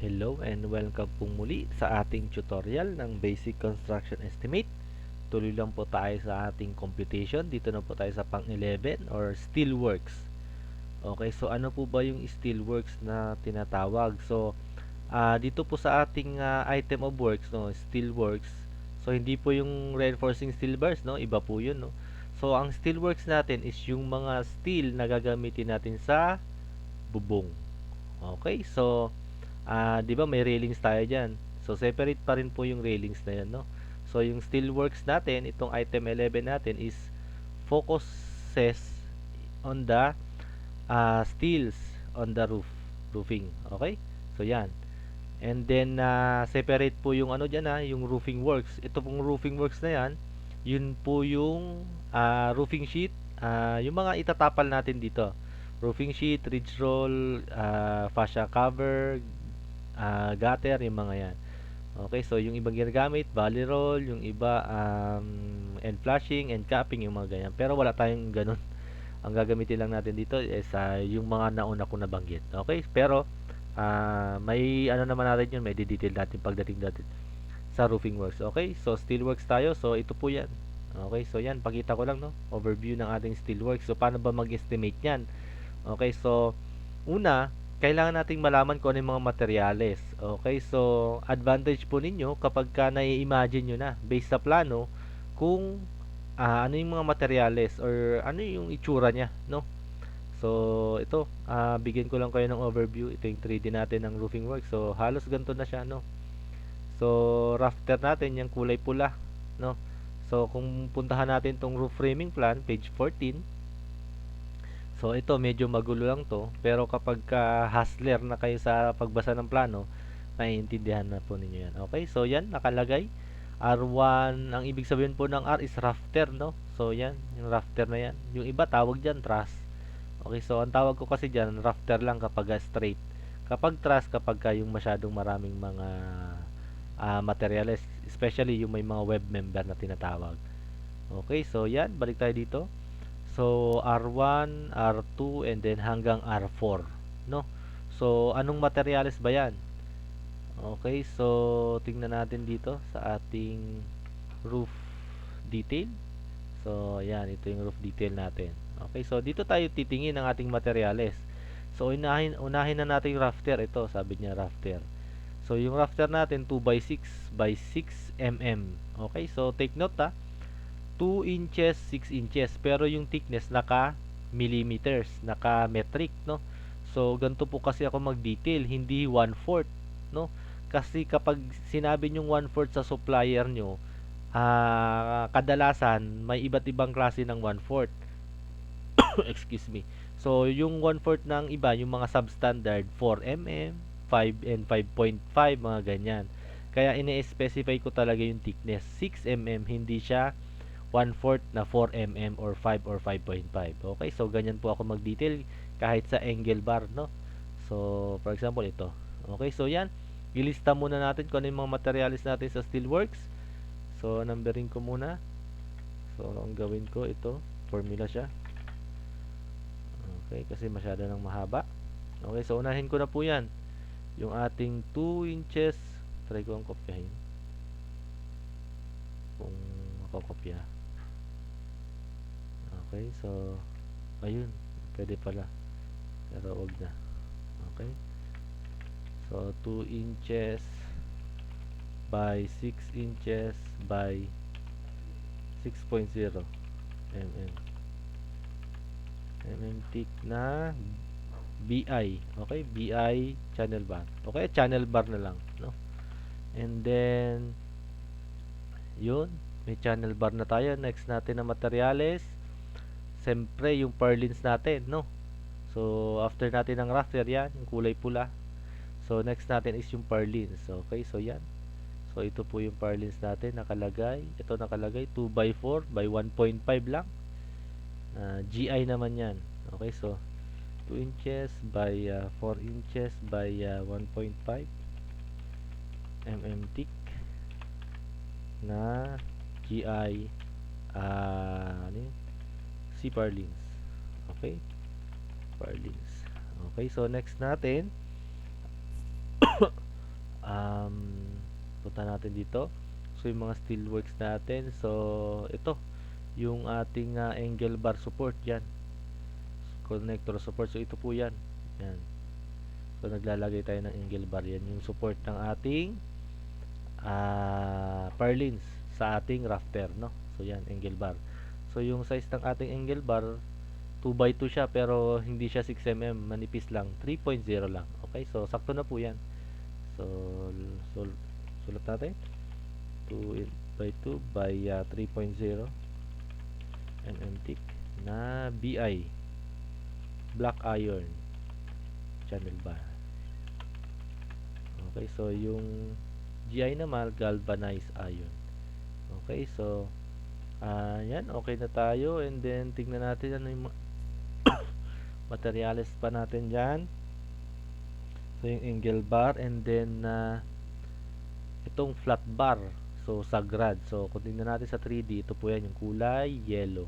Hello and welcome po muli sa ating tutorial ng Basic Construction Estimate. Tuloy lang po tayo sa ating computation. Dito na po tayo sa pang-11 or Steelworks. Okay, so ano po ba yung Steelworks na tinatawag? So, dito po sa ating item of works, no, Steelworks. So, hindi po yung reinforcing steel bars, no? Iba po yun, no? So, ang Steelworks natin is yung mga steel na gagamitin natin sa bubong. Okay, so 'di ba may railings tayo diyan. So separate pa rin po yung railings na 'yan, no. So yung steelworks natin, itong item 11 natin is focuses on the steels on the roofing. Okay? So 'yan. And then separate po yung ano diyan yung roofing works. Ito pong roofing works na 'yan, yun po yung roofing sheet, yung mga itatapal natin dito. Roofing sheet, ridge roll, fascia cover, gutter, yung mga yan. Okay, so yung ibang ginagamit, valley roll, yung iba end flashing, end capping, yung mga ganyan. Pero wala tayong ganun. Ang gagamitin lang natin dito is yung mga nauna ko nabanggit. Okay, pero may ano naman natin yun, may detail natin pagdating natin sa roofing works. Okay, so steelworks tayo. So ito po yan. Okay, so yan, pakita ko lang, no, overview ng ating steelworks. So paano ba mag-estimate yan? Okay, so una, kailangan nating malaman kung ano yung mga materyales. Okay, so advantage po ninyo kapag ka nai-imagine nyo na based sa plano kung ano yung mga materyales or ano yung itsura niya, no? So ito, bigyan ko lang kayo ng overview. Ito yung 3D natin ng roofing work. So halos ganito na siya, no? So rafter natin yung kulay pula, no? So kung puntahan natin tong roof framing plan, page 14. So ito medyo magulo lang to, pero kapag hustler na kayo sa pagbasa ng plano, maiintindihan na po ninyo yan. Okay, so yan nakalagay. R1, ang ibig sabihin po ng R is rafter, no? So yan, yung rafter na yan. Yung iba tawag dyan truss. Okay, so ang tawag ko kasi dyan, rafter lang kapag straight. Kapag truss, kapag yung masyadong maraming mga materials, especially yung may mga web member na tinatawag. Okay, so yan, balik tayo dito. So R1, R2 and then hanggang R4, no? So anong materyales ba 'yan? Okay, so tingnan natin dito sa ating roof detail. So ayan, ito yung roof detail natin. Okay, so dito tayo titingin ng ating materyales. So unahin na natin yung rafter. Ito, sabi niya rafter. So yung rafter natin 2 by 6 by 6 mm. Okay, so take note 2 inches, 6 inches. Pero yung thickness naka millimeters, naka metric, no? So, ganito po kasi ako mag-detail, hindi 1/4, no? Kasi kapag sinabi nyong 1/4 sa supplier nyo, kadalasan may iba't ibang klase ng 1/4. Excuse me. So, yung 1/4 ng iba, yung mga substandard, 4 mm, 5 and 5.5, mga ganyan. Kaya ini-specify ko talaga yung thickness, 6 mm, hindi siya 1/4 na 4 mm or 5 or 5.5. Okay, so ganyan po ako mag-detail kahit sa angle bar, no? So, for example, ito. Okay, so yan. Ilista muna natin kung ano yung mga materials natin sa Steelworks. So, numbering ko muna. So, ang gawin ko, ito. Formula siya. Okay, kasi masyado nang mahaba. Okay, so unahin ko na po yan. Yung ating 2 inches. Try ko ang kopyahin. Kung makakopya. Okay, so ayun, pwede pala. Pero wag na. Okay. So 2 inches by 6 inches by 6.0 mm. Thick na BI. Okay, BI channel bar. Okay, channel bar na lang, no? And then yun, may channel bar na tayo. Next natin na materyales. Siyempre, yung purlins natin, no? So, after natin ng rafter yan, yung kulay pula. So, next natin is yung purlins. Okay, so yan. So, ito po yung purlins natin nakalagay. Ito nakalagay 2 by 4 by 1.5 lang. GI naman yan. Okay, so 2 inches by 4 inches by 1.5 mm thick na GI ano yun? C purlins. Okay, purlins. Okay, so next natin punta natin dito. So yung mga steelworks natin, so ito yung ating angle bar support yan, connector support. So ito po yan, yan. So naglalagay tayo ng angle bar, yan yung support ng ating purlins sa ating rafter, no? So yan, angle bar. So yung size ng ating angle bar 2x2 siya, pero hindi siya 6mm, manipis lang, 3.0 lang. Okay, so sakto na po yan. So sulat natin 2x2 by 3.0 mm thick na BI black iron channel bar. Okay, so yung GI naman galvanized iron. Okay, so yan, okay na tayo. And then tingnan natin ano yung materials pa natin dyan. So yung angle bar, and then itong flat bar, so sagrad. So kung tingnan natin sa 3D, ito po yan yung kulay yellow.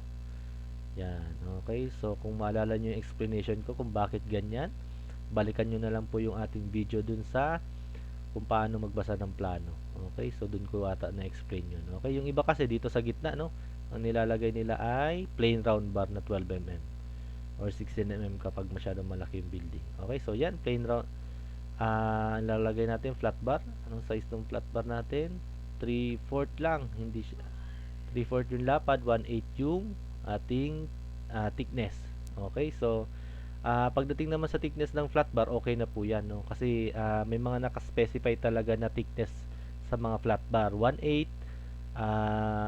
Yan, okay. So kung maalala nyo yung explanation ko kung bakit ganyan, balikan nyo na lang po yung ating video dun sa kung paano magbasa ng plano. Okay, so dun ko ata na-explain yun. Okay, yung iba kasi dito sa gitna, no, ang nilalagay nila ay plain round bar na 12mm or 16mm kapag masyadong malaki yung building. Okay, so yan, plain round. Nilalagay natin flat bar. Anong size ng flat bar natin? 3/4 lang, hindi siya 3/4 yung lapad, 1/8 yung ating thickness. Okay, so pagdating naman sa thickness ng flat bar, okay na po yan, no? Kasi may mga nakaspecify talaga na thickness sa mga flat bar. 1/8,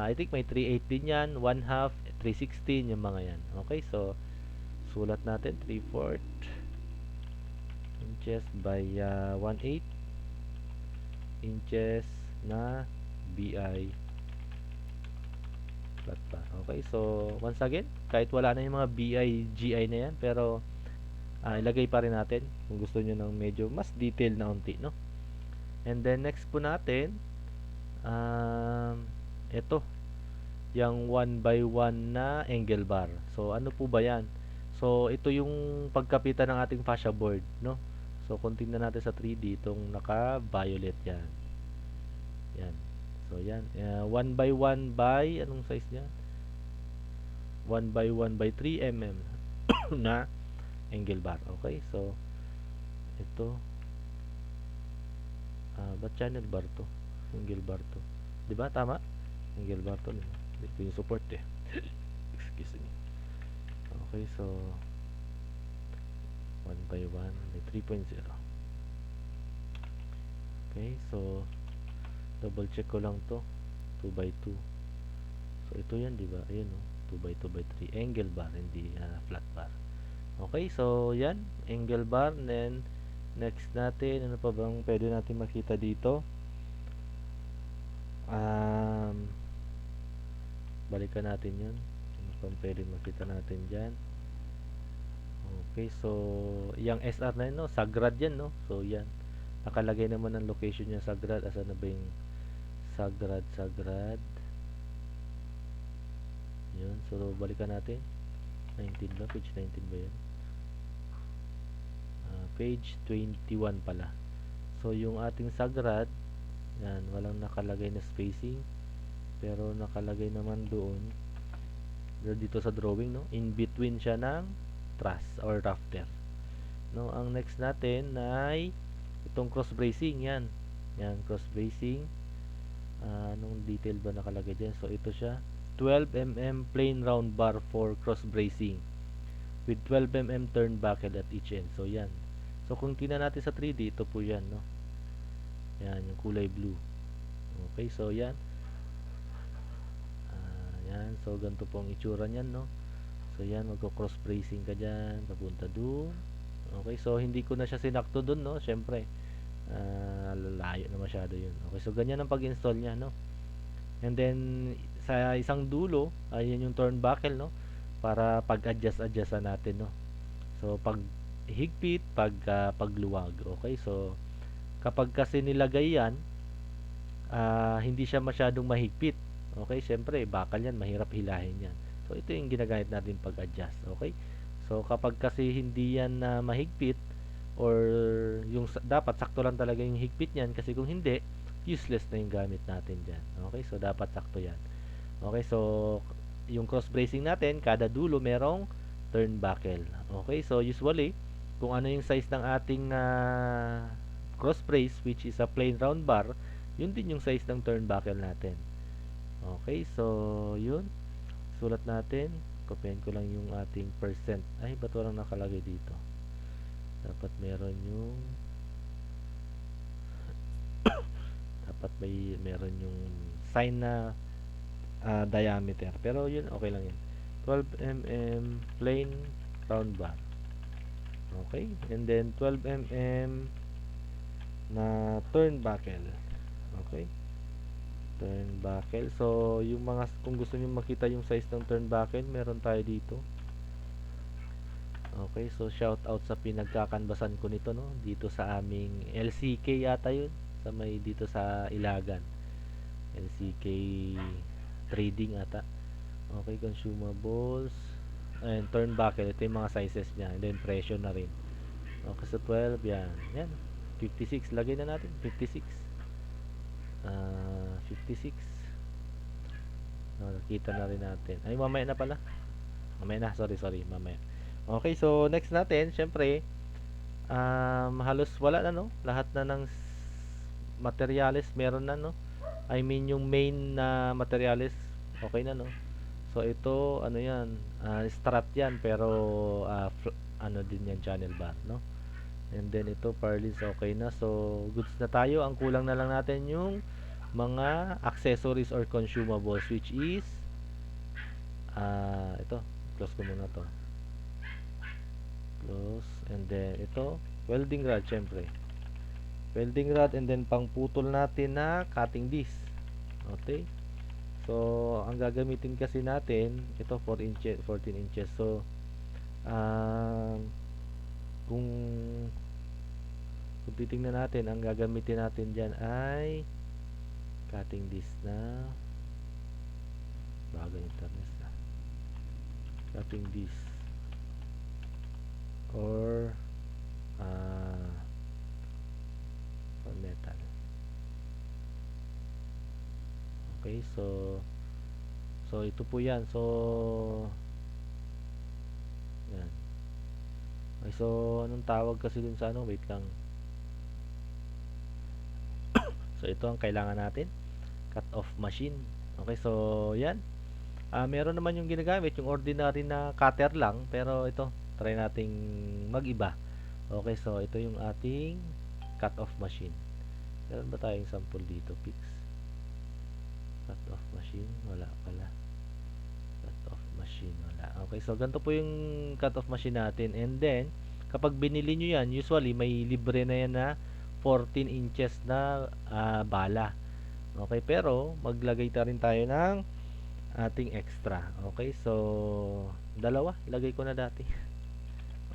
I think may 3/8 din yan, 1/2, 3/16, yung mga yan. Okay, so sulat natin 3/4 inches by 1/8 inches na BI flat bar. Okay, so once again, kahit wala na yung mga BI, GI na yan, pero ilagay pa rin natin kung gusto nyo ng medyo mas detail na unti, no? And then next po natin, ito yung 1x1 na angle bar. So ano po ba yan? So ito yung pagkapitan ng ating fascia board, no? So kung tingnan natin sa 3D, itong naka violet yan. Yan. So yan, 1x1 by anong size niya? 1x1 by 3mm na angle bar. Okay, so ito ba't channel bar to? Angle bar to, diba? Tama? Angle bar to, diba? Ito yung support eh. Excuse me. Okay, so 1x1 may 3.0. Okay, so double check ko lang to, 2x2. So ito yan, diba? Ayun, no? 2x2 by 3 angle bar, hindi flat bar. Okay, so yan, angle bar. And then next natin, ano pa bang pwede natin makita dito? Balikan natin yun. Ano pa pwede makita natin dyan? Okay, so yung SR na yun, no? Sagrad yan, no? So yan, nakalagay naman ang location niya, Sagrad. Asa na ba yung Sagrad? Yun, so balikan natin. 19 ba? Page 19 ba yun? Page 21 pala. So yung ating Sagrad, yan, walang nakalagay na spacing, pero nakalagay naman doon dito sa drawing, no? In between siya ng truss or rafter, no? Ang next natin ay itong cross bracing. Yan, cross bracing. Anong detail ba nakalagay dyan? So ito siya, 12mm plain round bar for cross bracing with 12mm turn buckle at each end. So yan, so kung tingnan natin sa 3D, ito po yan, no? Yan, yung kulay blue. Okay, so yan, yan, so ganito po ang itsura nyan, no? So yan, magko-cross bracing ka dyan, papunta doon. Okay, so hindi ko na siya sinakto doon, no? Syempre, layo na masyado yun. Okay, so ganyan ang pag-install niya, no? And then sa isang dulo, ayan yung turn buckle, no? Para pag-adjust-adjustan natin, no? So pag higpit, pagluwag. Okay, so kapag kasi nilagay yan, hindi siya masyadong mahigpit. Okay, syempre bakal yan, mahirap hilahin yan. So ito yung ginagamit natin pag-adjust. Okay, so kapag kasi hindi yan mahigpit or yung dapat sakto lang talaga yung higpit niyan, kasi kung hindi, useless na yung gamit natin dyan. Okay, so dapat sakto yan. Okay, so yung cross bracing natin, kada dulo merong turnbuckle. Okay, so usually kung ano yung size ng ating cross brace, which is a plain round bar, yun din yung size ng turnbuckle natin. Okay, so yun, sulat natin, kopyahin ko lang yung ating percent. Ay, ba't walang nakalagay dito? Dapat meron yung dapat meron yung sign na diameter, pero yun okay lang yun. 12 mm plain round bar. Okay, and then 12 mm na turnbuckle. Okay, turnbuckle. So yung mga, kung gusto niyo makita yung size ng turnbuckle, meron tayo dito. Okay, so shout out sa pinagkakanbasan ko nito, no, dito sa aming LCK yata yun, sa may dito sa Ilagan, LCK Trading ata. Okay, consumables and turnbuckle, ito yung mga sizes niya, and then presyo na rin. Okay, so 12, yan, 56, lagay na natin 56. 56. Nakita na rin natin. Ay, mamaya na pala. Mamaya na, sorry, mamaya. Okay, so next natin, syempre, halos wala na, no? Lahat na ng materials meron na, no? I mean, yung main na materials, okay na, no? So, ito, ano yan? Strut yan, pero, ano din yan, channel bar, no? And then, ito, purlins, okay na. So, goods na tayo. Ang kulang na lang natin yung mga accessories or consumables, which is, ito, close ko muna to. Close, and then ito, welding rod, syempre. Welding rod, and then pangputol natin na cutting disc. Okay, so ang gagamitin kasi natin, ito 4 inches, 14 inches. So kung titingnan natin, ang gagamitin natin dyan ay cutting disc na bagay internet na cutting disc or for metal. Okay, so ito po yan. So yan. Okay, so anong tawag kasi dun sa ano, wait lang. So ito ang kailangan natin, cut off machine. Okay, so yan, meron naman yung ginagamit, yung ordinary na cutter lang, pero ito try nating mag-iba. Okay, so ito yung ating cut off machine. Meron ba tayong sample dito, Pix? Cut off machine, wala pala. Cut off machine, wala. Okay, so ganito po yung cut off machine natin. And then kapag binili nyo yan, usually may libre na yan na 14 inches na bala. Okay, pero maglagay ta rin tayo ng ating extra. Okay, so dalawa, ilagay ko na dati.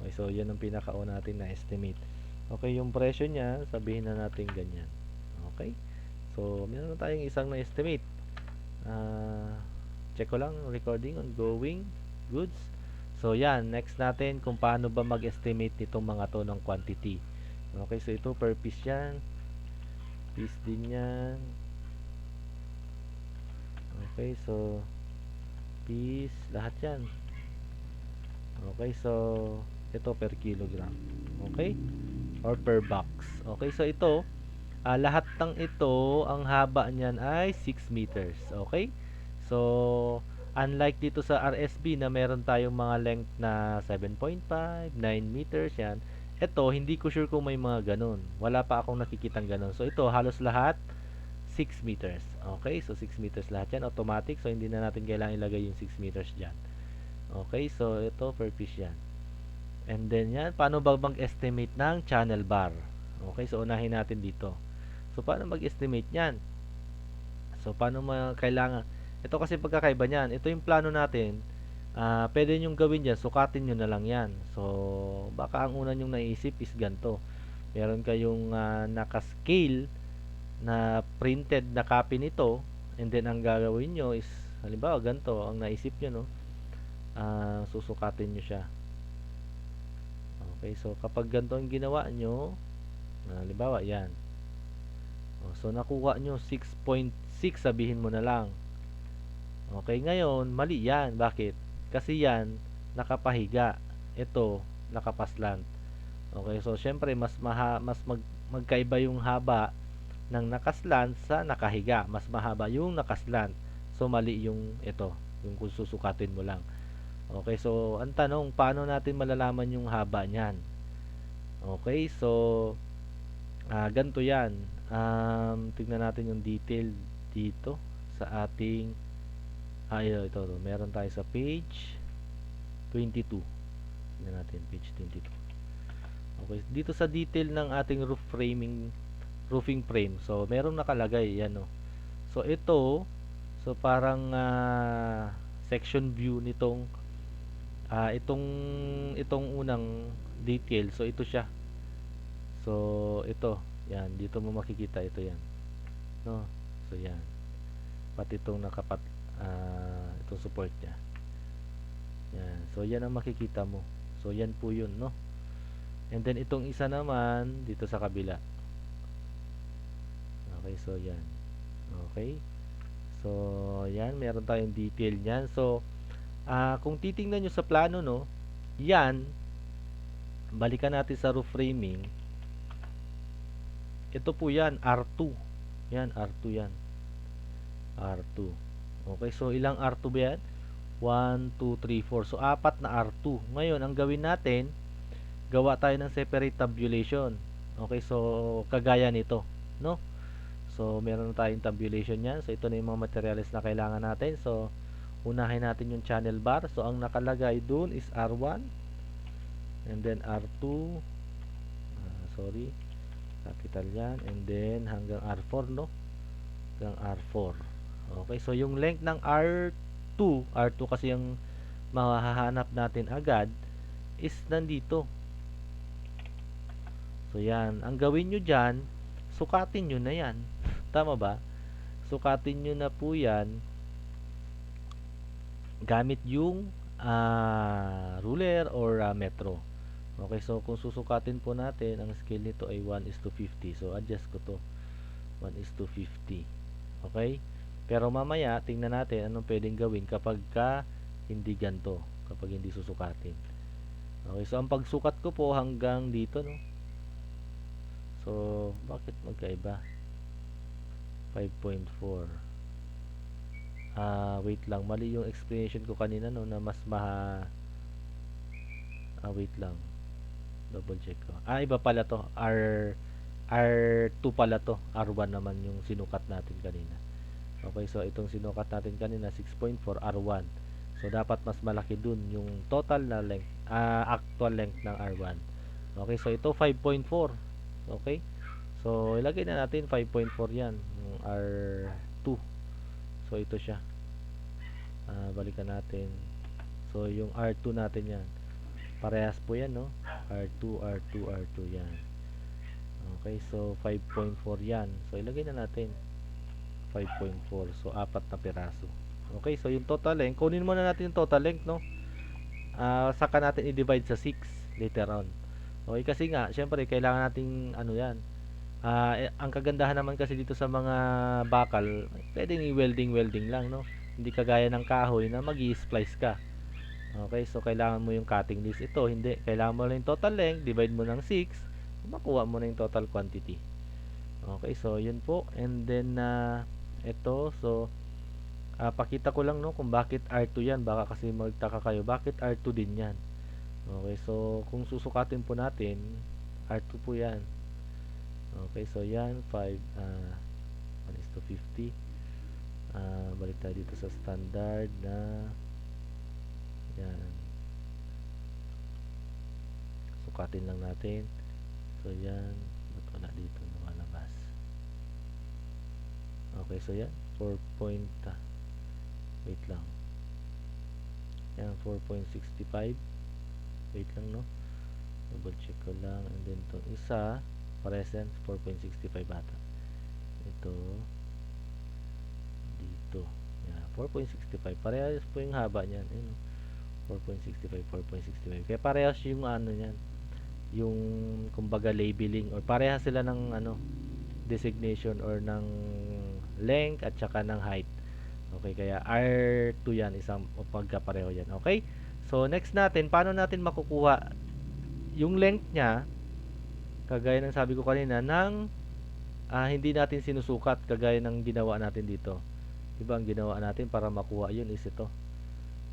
Okay, so yan ang pinakauna natin na estimate. Okay, yung presyo niya, sabihin na natin ganyan. Okay, so meron na tayong isang na estimate. Check ko lang, recording ongoing, goods. So yan, next natin kung paano ba mag-estimate nitong mga to ng quantity. Okay, so ito per piece yan, piece din yan. Okay, so piece, lahat yan. Okay, so ito per kilogram. Okay, or per box. Okay, so ito, lahat ng ito, ang haba niyan ay 6 meters. Okay, so unlike dito sa RSB na meron tayong mga length na 7.5, 9 meters yan. Ito, hindi ko sure kung may mga ganun. Wala pa akong nakikitang ganun. So ito, halos lahat 6 meters. Okay, so 6 meters lahat yan, automatic. So hindi na natin kailangan ilagay yung 6 meters dyan. Okay, so ito per piece yan. And then yan, paano ba mag-estimate ng channel bar? Okay, so unahin natin dito. So paano mag-estimate yan? So paano kailangan? Ito kasi pagkakaiba niyan. Ito yung plano natin. Pwede nyong gawin dyan, sukatin nyo na lang yan. So baka ang una nyong naisip is ganito. Meron kayong naka-scale na printed na copy nito, and then ang gagawin nyo is halimbawa ganito ang naisip nyo, no? Susukatin nyo siya. Okay, so kapag ganito ang ginawa nyo, halimbawa yan. So nakuha nyo 6.6, sabihin mo na lang. Okay, ngayon, mali yan. Bakit? Kasi yan, nakapahiga. Ito, nakapaslant. Okay, so syempre, magkaiba yung haba ng nakaslant sa nakahiga. Mas mahaba yung nakaslant. So, mali yung ito, yung kung susukatin mo lang. Okay, so, ang tanong, paano natin malalaman yung haba niyan? Okay, so, ganito yan. Tignan natin yung detail dito sa ating ito. Meron tayo sa page 22. Tignan natin page 22. Okay, dito sa detail ng ating roofing frame. So, merong nakalagay yan, no. So, ito, so parang section view nitong itong unang detail. So, ito siya. So, ito, yan, dito mo makikita ito yan. No? So, yan. Pati itong itong support niya. Yan. So, yan ang makikita mo. So, yan po yun, no? And then, itong isa naman, dito sa kabila. Okay, so, yan. Okay. So, yan. Meron tayong detail niyan. So, kung titingnan nyo sa plano, no? Yan. Balikan natin sa roof framing. Ito po yan, R2. Yan, R2 yan. R2. Okay, so, ilang R2 ba yan? 1, 2, 3, 4. So, 4 na R2. Ngayon, ang gawin natin, gawa tayo ng separate tabulation. Okay, so, kagaya nito, no? So, meron tayong tabulation yan. So, ito na yung mga materials na kailangan natin. So, unahin natin yung channel bar. So, ang nakalagay dun is R1. And then, R2. Sorry. Capital yan. And then, hanggang R4, no? Hanggang R4. Okay, so, yung length ng R2 kasi yung mahahanap natin agad is nandito. So, yan. Ang gawin nyo dyan, sukatin nyo na yan. Tama ba? Sukatin nyo na po yan gamit yung ruler or metro. Okay, so kung susukatin po natin, ang scale nito ay 1:50. So, adjust ko to. 1:50. Okay? Pero mamaya, tingnan natin anong pwedeng gawin kapag hindi ganito. Kapag hindi susukatin. Okay, so ang pagsukat ko po hanggang dito, no? So, bakit magkaiba? 5.4. Wait lang. Mali yung explanation ko kanina, no, na mas wait lang. Double check ko. Iba pala to. R2 pala to. R1 naman yung sinukat natin kanina. Okay, so itong sinukat natin kanina 6.4 R1. So dapat mas malaki dun yung total na length, actual length ng R1. Okay, so ito 5.4. Okay? So ilagay na natin 5.4 yan, yung R2. So ito siya. Balikan natin. So yung R2 natin yan. Parehas po yan, no? R2, R2, R2 yan. Okay, so 5.4 yan. So ilagay na natin 5.4. So 4 na piraso. Okay, so yung total length, kunin muna natin yung total length, no? Saka natin i-divide sa 6 later on. Okay, kasi nga, syempre kailangan nating ano yan. Ang kagandahan naman kasi dito sa mga bakal, pwedeng i-welding lang, no? Hindi kagaya ng kahoy na magi-splice ka. Okay, so kailangan mo yung cutting list. Ito, hindi. Kailangan mo lang yung total length, divide mo ng 6, makuha mo na yung total quantity. Okay, so yun po. And then, ito, so, pakita ko lang, no, kung bakit R2 yan. Baka kasi magtaka kayo, bakit R2 din yan? Okay, so, kung susukatin po natin, R2 po yan. Okay, so yan, 1:50. Balik tayo dito sa standard na yan. Sukatin lang natin. So yan, ba't wala dito lumalabas? Okay, so yan, 4 point, wait lang. Yan, 4.65. Wait lang, no? Double check ko lang. And then itong isa, present 4.65 ata. Ito dito. Yan, 4.65. Parehas po yung haba niyan. 4.65, 4.65. Kaya parehas yung ano niyan. yung kumbaga labeling or pareha sila ng ano designation or ng length at saka ng height. Okay, kaya R2 yan, isang pagkapareho yan. Okay? So, next natin, paano natin makukuha yung length niya, kagaya ng sabi ko kanina, ng hindi natin sinusukat, kagaya ng ginawa natin dito. Diba, ang ginawa natin para makuha yun is ito.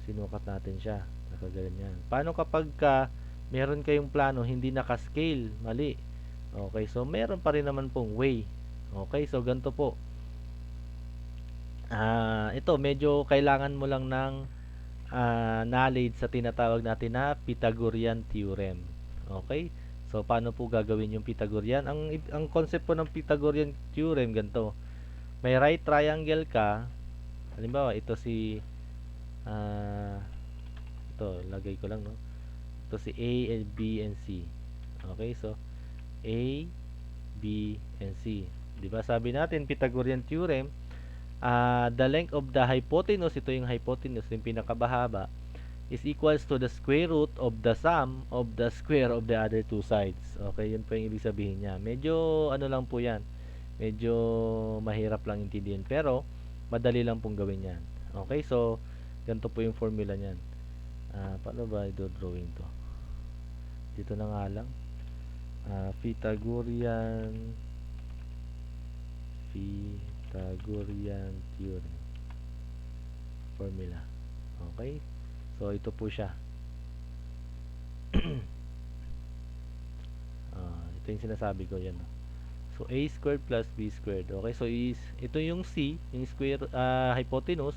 Sinukat natin siya. Nakaganyan. Paano kapag meron kayong plano, hindi naka-scale, mali. Okay, so meron pa rin naman pong way. Okay, so ganito po. Ito, medyo kailangan mo lang ng knowledge sa tinatawag natin na Pythagorean theorem. Okay? So, paano po gagawin yung Pythagorean? Ang concept po ng Pythagorean theorem, ganito. May right triangle ka. Halimbawa, ito si ito, lagay ko lang, no? Ito si A and B and C. Okay? So, A, B, and C. Diba? Sabi natin, Pythagorean theorem, the length of the hypotenuse, ito yung hypotenuse, yung pinakabahaba, is equals to the square root of the sum of the square of the other two sides. Okay, yun po yung ibig sabihin niya. Medyo ano lang po yan. Medyo mahirap lang intindihin. Pero, madali lang pong gawin yan. Okay, so, ganito po yung formula niyan. Paano ba i-drawing to? Dito na nga lang. Pythagorean theorem formula. Okay? So, ito po siya. Ito yung sinasabi ko yan. So, a squared plus b squared. Okay? So, ito yung c, yung square, hypotenuse,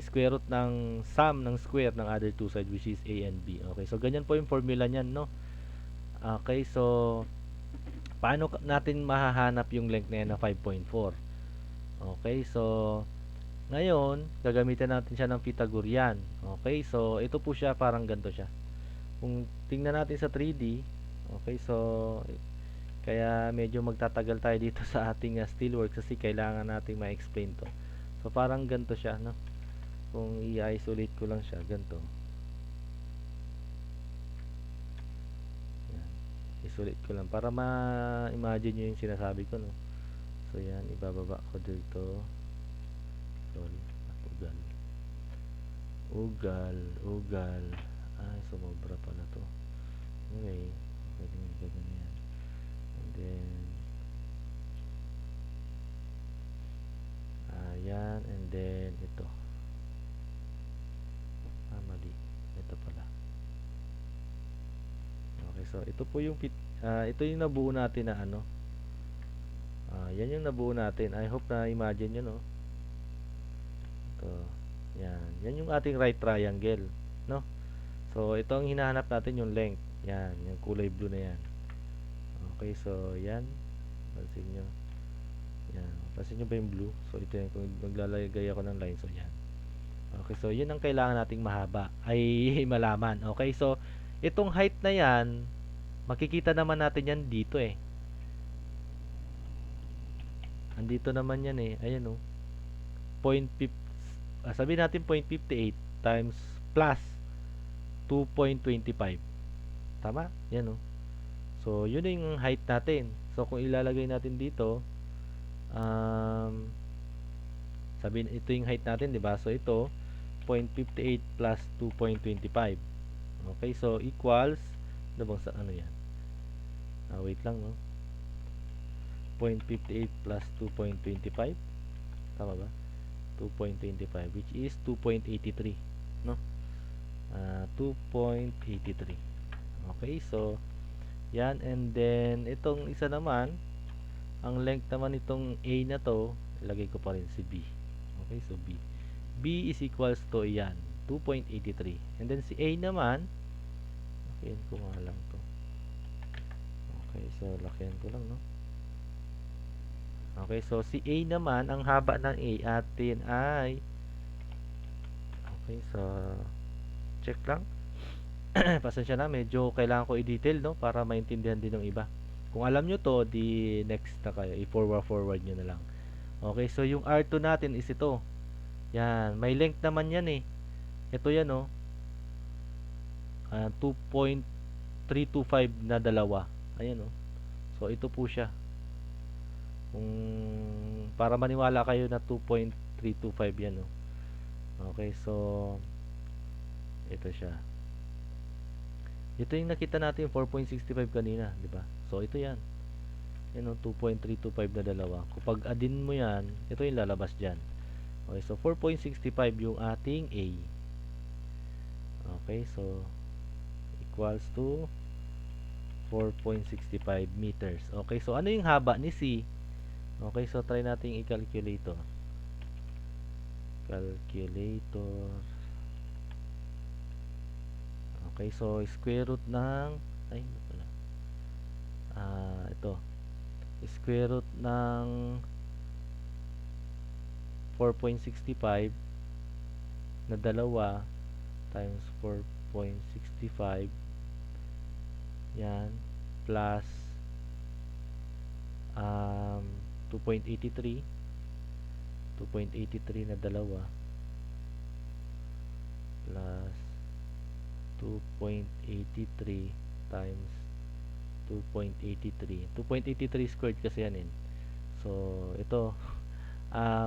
square root ng sum ng square ng other two sides, which is a and b. Okay? So, ganyan po yung formula niyan, no? Okay? So, paano natin mahahanap yung length na yan na 5.4? Okay? So, ngayon, gagamitan natin siya ng Pythagorean. Okay? So, ito po siya, parang ganito siya. Kung tingnan natin sa 3D, okay? So, kaya medyo magtatagal tayo dito sa ating steelwork kasi kailangan nating ma-explain to. So, parang ganito siya, no? Kung i-isolate ko lang siya, ganito. Yan. Isolate ko lang para ma-imagine nyo yung sinasabi ko, no? So, yan. Ibababa ko dito. Sorry, ugal. Sumobra pala to. Okay, ganyan yan. And then, yan, and then, ito. Mali. Ito pala. Okay, so, ito po yung, ito yung nabuo natin na ano. Yan yung nabuo natin. I hope na imagine nyo, no? Yan. Yan yung ating right triangle, no? So, ito ang hinahanap natin yung length. Yan, yung kulay blue na yan. Okay, so yan. Pansin nyo. Yan. Pansin nyo ba yung blue? So, ito yan. Kung maglalagay ako ng line, so yan. Okay, so yun ang kailangan nating mahaba. Ay, malaman. Okay, so, itong height na yan, makikita naman natin yan dito eh. Andito naman yan eh. Ayan o. 0.50 sabihin natin 0.58 times plus 2.25. Tama? Yan o. So, yun yung height natin. So, kung ilalagay natin dito, sabihin, ito yung height natin, di ba? So, ito, 0.58 plus 2.25. Okay, so, equals, ano bang sa ano yan? Wait lang, no? 0.58 plus 2.25. Tama ba? 2.25, which is 2.83, no? 2.83. Okay, so yan, and then itong isa naman, ang length naman itong A na to, ilagay ko pa rin si B. Okay, so B is equals to yan, 2.83. And then si A naman, lakihan ko nga lang to. Okay, so lakihan ko lang, no? Okay, so si A naman, ang haba ng A atin ay, okay, so check lang. Pasensya na, medyo kailangan ko i-detail, no, para maintindihan din ng iba. Kung alam nyo to, di next na kayo, i-forward nyo na lang. Okay, so yung R2 natin is ito. Yan, may length naman yan eh. Ito yan, oh. 2.3 2.325 na dalawa. Ayan, oh. So, ito po siya. Kung para maniwala kayo na 2.325 yan, oh. Okay, so ito siya. Ito yung nakita natin 4.65 kanina, di ba? So ito yan. Yan, oh, 2.325 na dalawa. Kapag addin mo yan, ito yung lalabas diyan. Okay, so 4.65 yung ating A. Okay, so equals to 4.65 meters. Okay, so ano yung haba ni C? Okay, so try natin i-calculate to. Calculator. Okay, so square root ng ito. Square root ng 4.65 na dalawa times 4.65 yan plus 2.83 na dalawa plus 2.83 times 2.83 squared kasi yan, so ito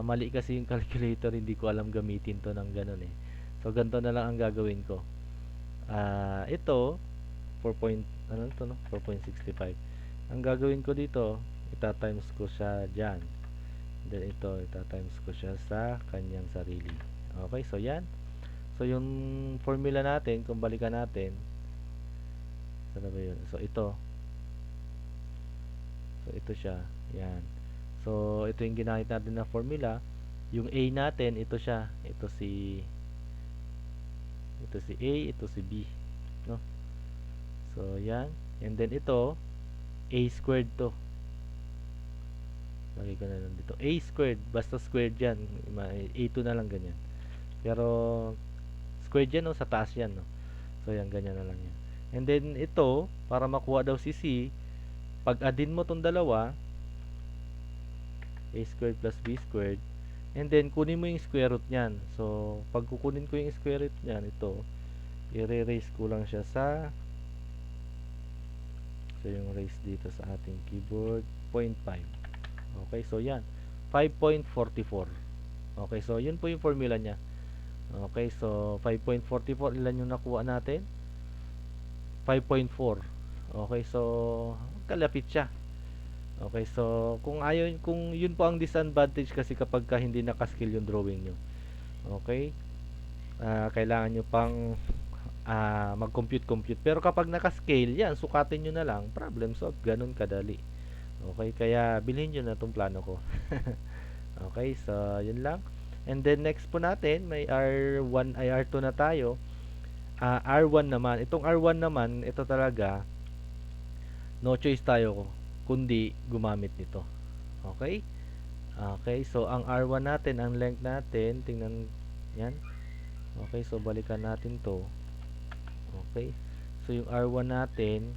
mali kasi yung calculator, hindi ko alam gamitin to ng ganun, so ganito na lang ang gagawin ko. Ito 4.65 ang gagawin ko dito, ita-times ko siya dyan, then ito ita-times ko siya sa kanyang sarili. Okay, so yan. So yung formula natin, kung balikan natin, ano ba yun? So ito siya, yan. So ito yung ginamit natin na formula. Yung A natin, ito siya, ito si A, ito si B, no? So yan, and then ito A squared to. Lagay ko na lang dito A squared, basta squared yan, A2 na lang, ganyan. Pero squared yan, no? Sa taas yan, no? So yan, ganyan na lang yan. And then ito, para makuha daw si C, pag addin mo tong dalawa, A squared plus B squared, and then kunin mo yung square root nyan. So pag kukunin ko yung square root nyan, ito i-raise ko lang siya sa, so yung raise dito sa ating keyboard 0.5. okay, so yan 5.44. okay, so yun po yung formula nya. Okay, so 5.44, ilan yung nakuha natin? 5.4. Okay, so kalapit siya. Okay, so kung yun po ang disadvantage kasi kapag hindi naka-scale yung drawing nyo. Okay, kailangan nyo pang mag-compute. Pero kapag naka-scale yan, sukatin nyo na lang, problem solved, ganun kadali. Okay, kaya bilhin nyo na itong plano ko. Okay, so yun lang. And then next po natin, may R1 ay R2 na tayo. R1 naman, itong R1 naman, ito talaga no choice tayo kundi gumamit nito. Okay, so ang R1 natin, ang length natin, tingnan yan. Okay, so balikan natin to. Okay, so yung R1 natin,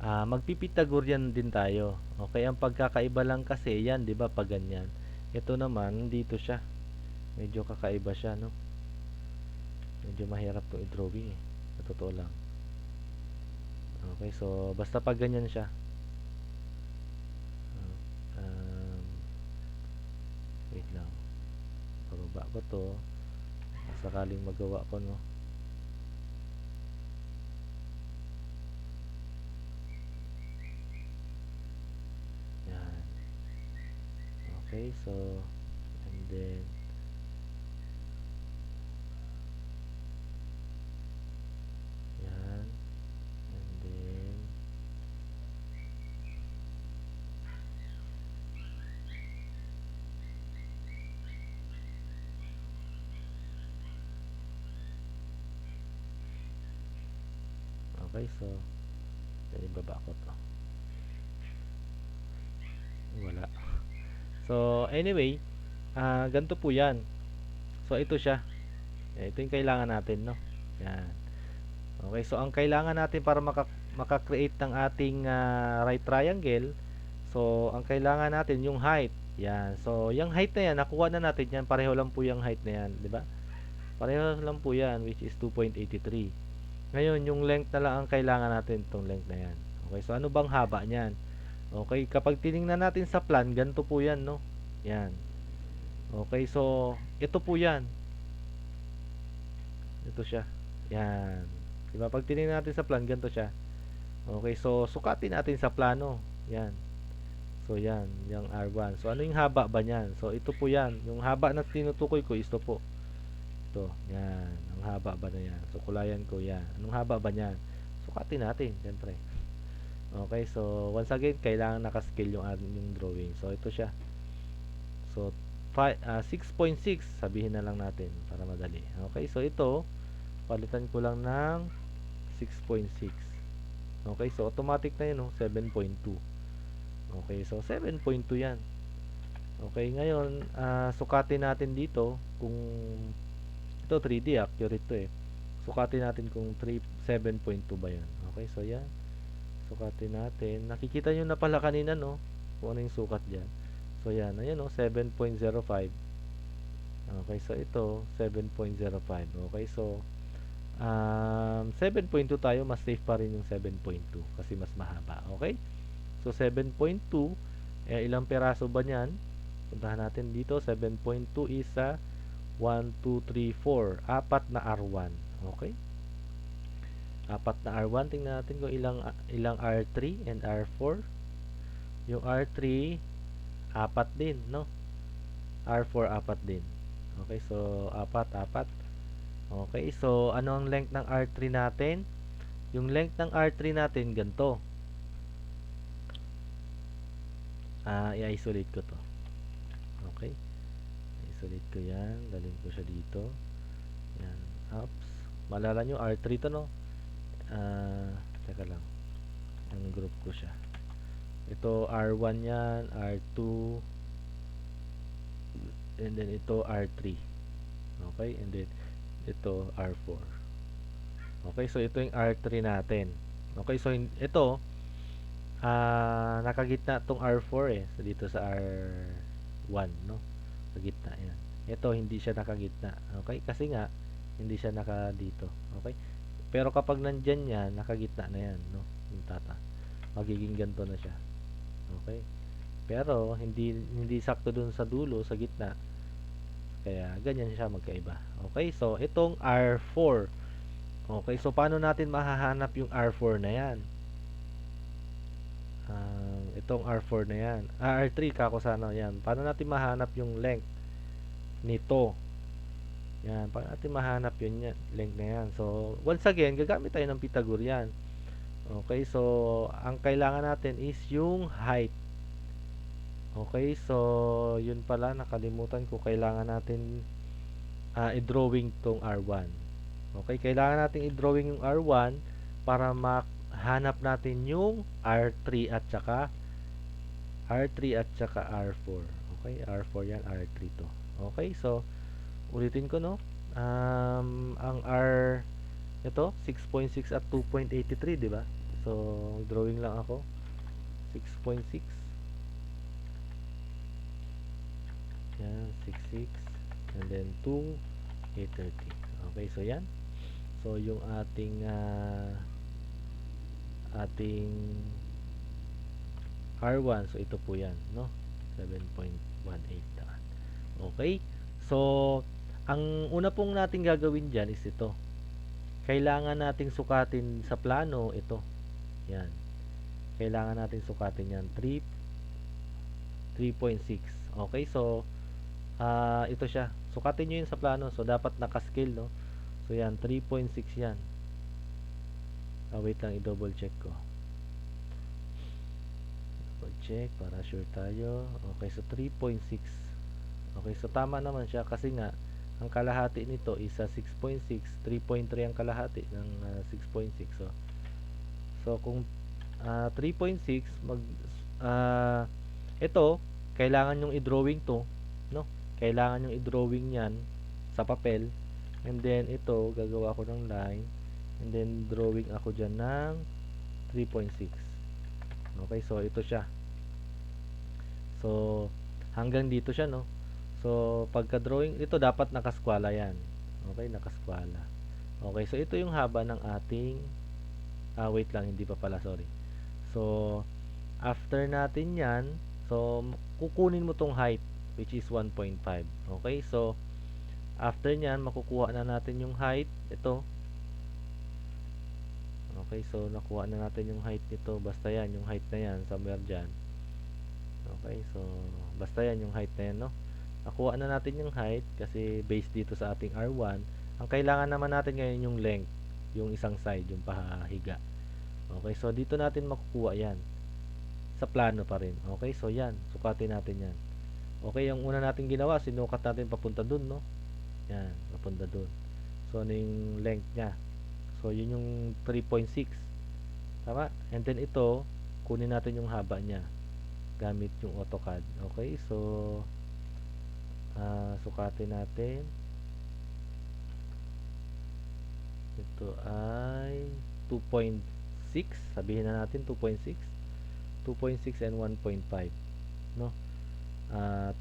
magpipitagorean din tayo. Okay, ang pagkakaiba lang kasi yan, di ba, pag ganyan. Ito naman dito siya, medyo kakaiba siya, no? Medyo mahirap to i-drawing, sa totoo lang. Okay, so basta pag ganyan siya, wait lang, pababa ko to sakaling magawa ko, no? Yan. Okay, so and then yan, and then okay, so yan, ibaba ko to, wala. So anyway, ganito po yan. So ito siya, ito yung kailangan natin, no? Yan. Okay, so ang kailangan natin para maka-create ng ating right triangle, so ang kailangan natin yung height. Yan. So yung height na yan, nakuha na natin yan. Pareho lang po yung height na yan, di ba? Pareho lang po yan, which is 2.83. Ngayon, yung length na lang ang kailangan natin, itong length na yan. Okay, so ano bang haba niyan? Okay, kapag tiningnan natin sa plan, ganito po yan, no? Yan. Okay, so ito po yan. Ito siya. Yan. Diba? Pag tiningnan natin sa plan, ganito siya. Okay, so sukatin natin sa plano. Yan. So yan, yung R1. So ano yung haba ba niyan? So ito po yan. Yung haba na tinutukoy ko is ito po. Ito, yan. Ang haba ba na yan? So kulayan ko yan. Anong haba ba niyan? Sukatin natin, siyempre. Okay, so once again, kailangan nakascale yung drawing. So ito siya. So 6.6 sabihin na lang natin para madali. Okay, so ito palitan ko lang ng 6.6. Okay, so automatic na yun, no? 7.2. Okay, so 7.2 yan. Okay, ngayon sukatin natin dito kung ito 3D accurate to eh. Sukatin natin kung 7.2 ba yan. Okay, so yan. Sukatin natin. Nakikita nyo na pala kanina, no? Kung ano yung sukat dyan. So yan, ayan, no? 7.05. Okay, so ito 7.05. Okay, so 7.2 tayo, mas safe pa rin yung 7.2 kasi mas mahaba. Okay, so 7.2, ilang peraso ba niyan? Puntahan natin dito. 7.2 is 1, 2, 3, 4, apat na R1. Okay, apat na R1. Tingnan natin kung ilang R3 and R4. Yung R3 apat din, no? R4 apat din. Okay, so apat. Okay, so ano ang length ng R3 natin? Yung length ng R3 natin ganito. I-isolate ko to. Okay, i-isolate ko yan. Dalhin ko siya dito. Yan, oops. Malala nyo, R3 to, no? Teka lang. Ang group ko siya. Ito R1 yan, R2, and then ito R3. Okay, and then ito R4. Okay, so ito yung R3 natin. Okay, so ito nakagitna tong R4 eh. So dito sa R1, no? Sa gitna yan. Ito hindi siya nakagitna. Okay? Kasi nga hindi siya naka dito. Okay? Pero kapag nandyan yan, nakagitna na yan, no? Yung tata. Magiging ganito na siya. Okay? Pero hindi sakto dun sa dulo, sa gitna. Kaya ganyan siya magkaiba. Okay? So itong R4. Okay, so paano natin mahahanap yung R4 na yan? Itong R4 na yan. R3 kakusano yan. Paano natin mahanap yung length nito? Yan, paano natin mahanap yun yan, length na yan? So, once again, gagamit tayo ng Pythagorean. Okay, so ang kailangan natin is yung height. Okay, so yun pala, nakalimutan ko, kailangan natin i-drawing tong R1. Okay, kailangan natin i-drawing yung R1 para mahanap natin yung R3 at saka R4. Okay, R4 yan, R3 to. Okay, so ulitin ko, no? Ang R ito 6.6 at 2.83, di ba? So drawing lang ako 6.6. Yan, 6.6 and then 2, 830. Okay, so yan. So yung ating R1, so ito po yan, no? 7.18. Okay, so ang una pong natin gagawin dyan is ito. Kailangan nating sukatin sa plano ito. Yan, kailangan natin sukatin yan 3.6. Okay, so ito siya, sukatin nyo yun sa plano. So dapat nakascale, no? So yan, 3.6 yan. Wait lang, i-double check ko. Double check para sure tayo. Okay, so 3.6. Okay, so tama naman siya kasi nga ang kalahati nito is 6.6, 3.3 ang kalahati ng 6.6. So kung 3.6 ito kailangan yung i-drawing to, no? Kailangan yung i-drawing yan sa papel. And then ito, gagawa ko ng line. And then drawing ako dyan ng 3.6. Okay, so ito siya. So hanggang dito siya, no? So pagka drawing, ito dapat nakaskwala yan. Okay, nakaskwala. Okay, so ito yung haba ng ating wait lang, hindi pa pala, sorry. So, after natin yan, so, kukunin mo tong height, which is 1.5. Okay, so, after nyan, makukuha na natin yung height. Ito. Okay, so, nakuha na natin yung height nito. Basta yan, yung height na yan, somewhere dyan. Okay, so, basta yan, yung height na yan, no? Nakuha na natin yung height kasi based dito sa ating R1. Ang kailangan naman natin ngayon yung length, yung isang side, yung pahiga. Okay, so dito natin makukuha yan. Sa plano pa rin. Okay, so yan, sukatin natin yan. Okay, yung una natin ginawa, sinukat natin papunta dun, no? Yan, papunta dun. So, ano yung length niya? So, yun yung 3.6. Tama? And then ito, kunin natin yung haba niya gamit yung AutoCAD. Okay, so sukatin natin. Ito ay 2.6. Sabihin na natin 2.6. 2.6 and 1.5, no?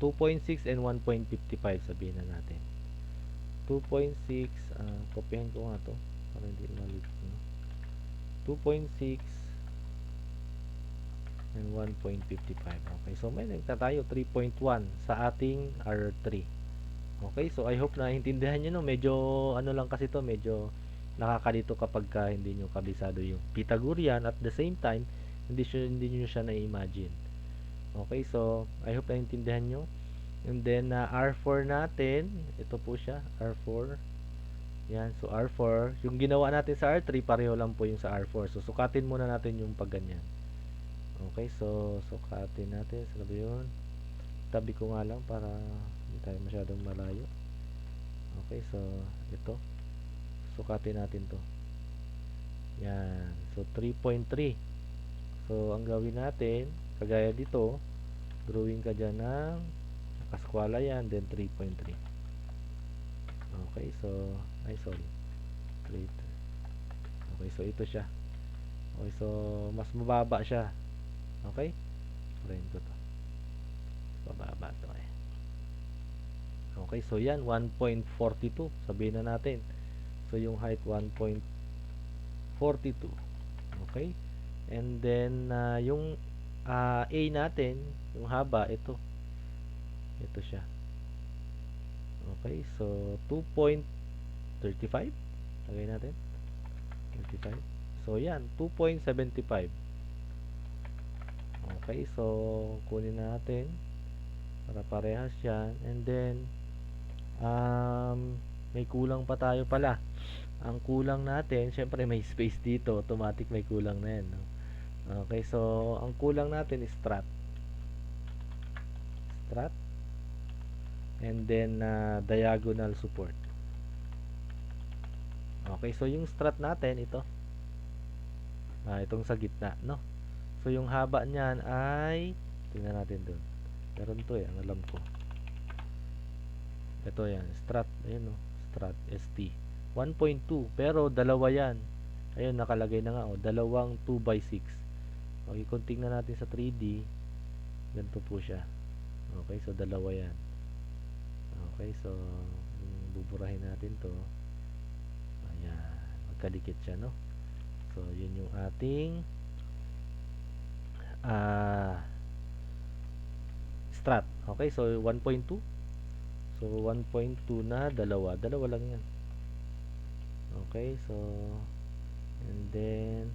2.6 and 1.55 sabihin na natin. 2.6, kopyahin ko nga to para hindi malito, no? 2.6 and 1.55. Okay, so may nagta tayo 3.1 sa ating R3. Okay, so I hope na intindihan niyo, no? Medyo ano lang kasi to, medyo nakakalito kapag hindi nyo kabisado yung Pythagorean, at the same time hindi nyo siya na-imagine. Okay, so I hope na intindihan nyo. And then R4 natin, ito po siya, R4. Yan, so R4, yung ginawa natin sa R3 pareho lang po yung sa R4. So sukatin muna natin yung pagganyan. Okay, so sukatin natin. Sabi yun, tabi ko nga lang para hindi tayo masyadong malayo. Okay, so ito, sukatin natin to. Yan, so 3.3. So ang gawin natin, kagaya dito, drawing ka dyan ng nakaskwala yan, then 3.3. Okay, so sorry, 3. Okay, so ito siya. Okay, so mas mababa siya. Okay, print ko to, bababa to eh. Okay, so yan 1.42 sabihin na natin. So yung height 1.42. Okay, and then yung A natin, yung haba, ito siya. Okay, so 2.35 lagay natin 35. So yan 2.75. Okay, so kunin natin para parehas yan. And then may kulang pa tayo pala. Ang kulang natin, syempre may space dito, automatic may kulang na yan, no? Okay, so ang kulang natin is strut, and then diagonal support. Okay, so yung strut natin ito, itong sa gitna, no? So yung haba niyan ay, tingnan natin doon, meron to ang alam ko, ito yan, strut, ayun, no? Strut ST 1.2, pero dalawa yan. Ayun, nakalagay na nga, dalawang 2x6. Okay, kung tingnan natin sa 3D, ganito po siya. Okay, so dalawa yan. Okay, so buburahin natin to. Ayan, magkadikit siya, no? So yun yung ating strut. Okay, so 1.2. So 1.2 na dalawa lang yan. Okay, so and then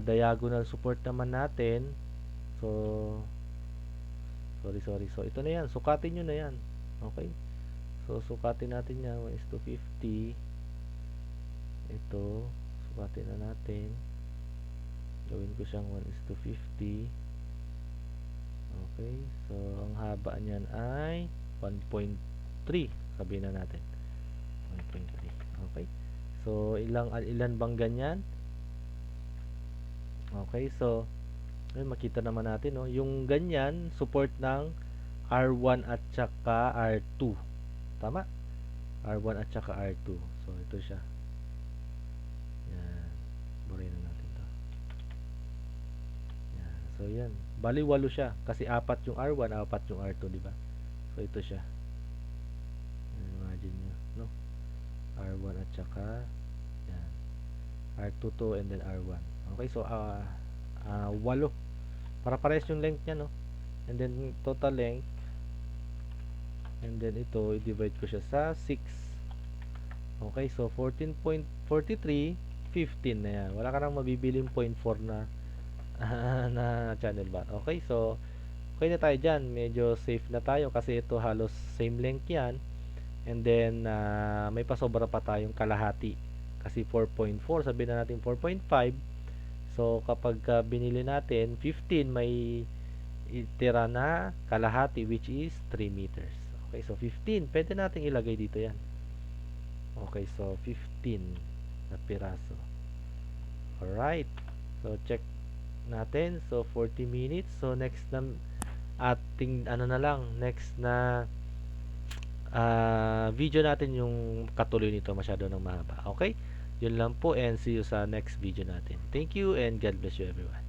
diagonal support naman natin. So sorry, so ito na yan, sukatin nyo na yan. Okay, so sukatin natin yan, 1:50. Ito, sukatin na natin, gawin ko siyang 1:50. Okay, so ang haba niyan ay 1.3, sabihin na natin 1.3. Okay, so ilan bang ganyan? Okay, so ayun, makita naman natin, no, yung ganyan support ng R1 at saka R2. Tama? R1 at saka R2. So ito siya. Yan, burahin na natin to. Yan, so yan, bali 8 siya kasi 4 yung R1, 4 yung R2, di ba? So ito siya. Imagine nyo, no? R1 at saka yan, R22 and then R1. Okay, so 8 para parehas yung length niya, no? And then total length, and then ito i-divide ko siya sa 6. Okay, so 14.43, 15 na yan. Wala ka nang mabibiling 0.4 na na channel bar. Okay, so okay na tayo dyan. Medyo safe na tayo kasi ito halos same length yan. And then may pasobra pa tayong kalahati kasi 4.4, sabihin na natin 4.5. So kapag binili natin 15, may itira na kalahati which is 3 meters. Okay, so 15 pwede nating ilagay dito yan. Okay, so 15 na piraso. Alright, so check natin. So 40 minutes. So next na ating next na video natin yung katuloy nito, masyado nang mahaba. Okay, yun lang po and see you sa next video natin. Thank you and God bless you everyone.